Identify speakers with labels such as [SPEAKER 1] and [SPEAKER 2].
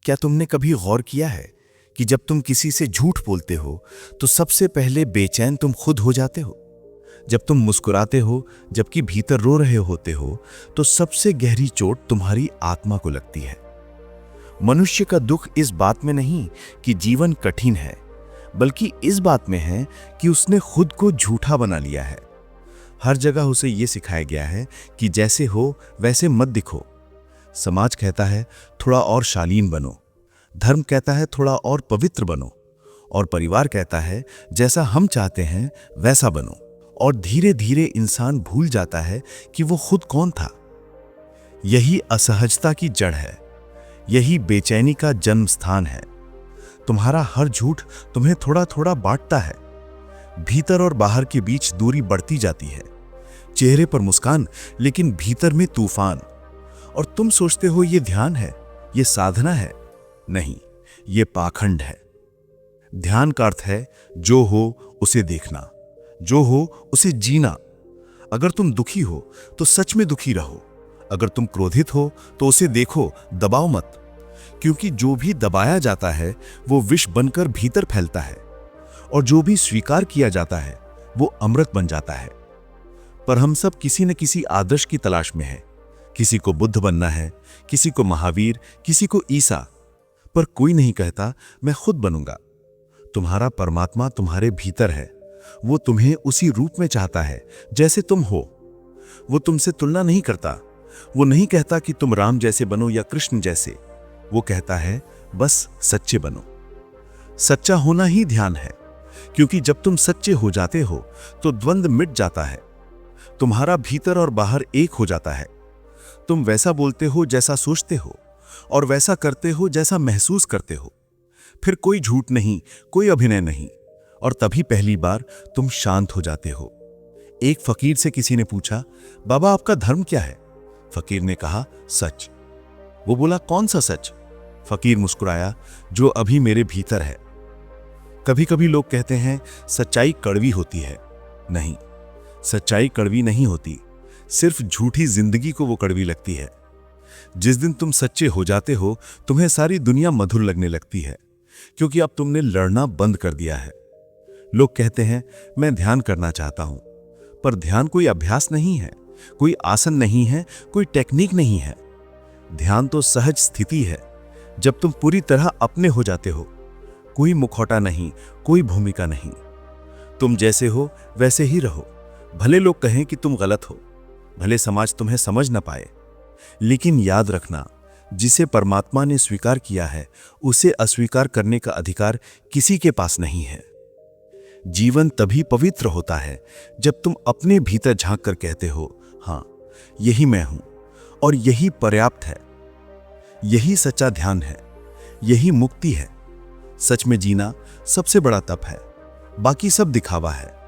[SPEAKER 1] क्या तुमने कभी गौर किया है कि जब तुम किसी से झूठ बोलते हो तो सबसे पहले बेचैन तुम खुद हो जाते हो? जब तुम मुस्कुराते हो जबकि भीतर रो रहे होते हो तो सबसे गहरी चोट तुम्हारी आत्मा को लगती है। मनुष्य का दुख इस बात में नहीं कि जीवन कठिन है, बल्कि इस बात में है कि उसने खुद को झूठा बना लिया है। हर जगह उसे यह सिखाया गया है कि जैसे हो वैसे मत दिखो। समाज कहता है थोड़ा और शालीन बनो, धर्म कहता है थोड़ा और पवित्र बनो, और परिवार कहता है जैसा हम चाहते हैं वैसा बनो। और धीरे धीरे इंसान भूल जाता है कि वो खुद कौन था। यही असहजता की जड़ है, यही बेचैनी का जन्म स्थान है। तुम्हारा हर झूठ तुम्हें थोड़ा थोड़ा बांटता है। भीतर और बाहर के बीच दूरी बढ़ती जाती है। चेहरे पर मुस्कान लेकिन भीतर में तूफान। और तुम सोचते हो ये ध्यान है, ये साधना है। नहीं, ये पाखंड है। ध्यान का अर्थ है जो हो उसे देखना, जो हो उसे जीना। अगर तुम दुखी हो तो सच में दुखी रहो। अगर तुम क्रोधित हो तो उसे देखो, दबाओ मत। क्योंकि जो भी दबाया जाता है वो विष बनकर भीतर फैलता है, और जो भी स्वीकार किया जाता है वो अमृत बन जाता है। पर हम सब किसी न किसी आदर्श की तलाश में हैं। किसी को बुद्ध बनना है, किसी को महावीर, किसी को ईसा। पर कोई नहीं कहता मैं खुद बनूंगा। तुम्हारा परमात्मा तुम्हारे भीतर है। वो तुम्हें उसी रूप में चाहता है जैसे तुम हो। वो तुमसे तुलना नहीं करता। वो नहीं कहता कि तुम राम जैसे बनो या कृष्ण जैसे। वो कहता है बस सच्चे बनो। सच्चा होना ही ध्यान है, क्योंकि जब तुम सच्चे हो जाते हो तो द्वंद्व मिट जाता है। तुम्हारा भीतर और बाहर एक हो जाता है। तुम वैसा बोलते हो जैसा सोचते हो, और वैसा करते हो जैसा महसूस करते हो। फिर कोई झूठ नहीं, कोई अभिनय नहीं, और तभी पहली बार तुम शांत हो जाते हो। एक फकीर से किसी ने पूछा, बाबा आपका धर्म क्या है? फकीर ने कहा, सच। वो बोला, कौन सा सच? फकीर मुस्कुराया, जो अभी मेरे भीतर है। कभी कभी लोग कहते हैं सच्चाई कड़वी होती है। नहीं, सच्चाई कड़वी नहीं होती, सिर्फ झूठी जिंदगी को वो कड़वी लगती है। जिस दिन तुम सच्चे हो जाते हो तुम्हें सारी दुनिया मधुर लगने लगती है, क्योंकि अब तुमने लड़ना बंद कर दिया है। लोग कहते हैं मैं ध्यान करना चाहता हूं, पर ध्यान कोई अभ्यास नहीं है, कोई आसन नहीं है, कोई टेक्निक नहीं है। ध्यान तो सहज स्थिति है, जब तुम पूरी तरह अपने हो जाते हो। कोई मुखौटा नहीं, कोई भूमिका नहीं। तुम जैसे हो वैसे ही रहो। भले लोग कहें कि तुम गलत हो, भले समाज तुम्हें समझ न पाए, लेकिन याद रखना, जिसे परमात्मा ने स्वीकार किया है उसे अस्वीकार करने का अधिकार किसी के पास नहीं है। जीवन तभी पवित्र होता है जब तुम अपने भीतर झांक कर कहते हो, हां, यही मैं हूं और यही पर्याप्त है। यही सच्चा ध्यान है, यही मुक्ति है। सच में जीना सबसे बड़ा तप है, बाकी सब दिखावा है।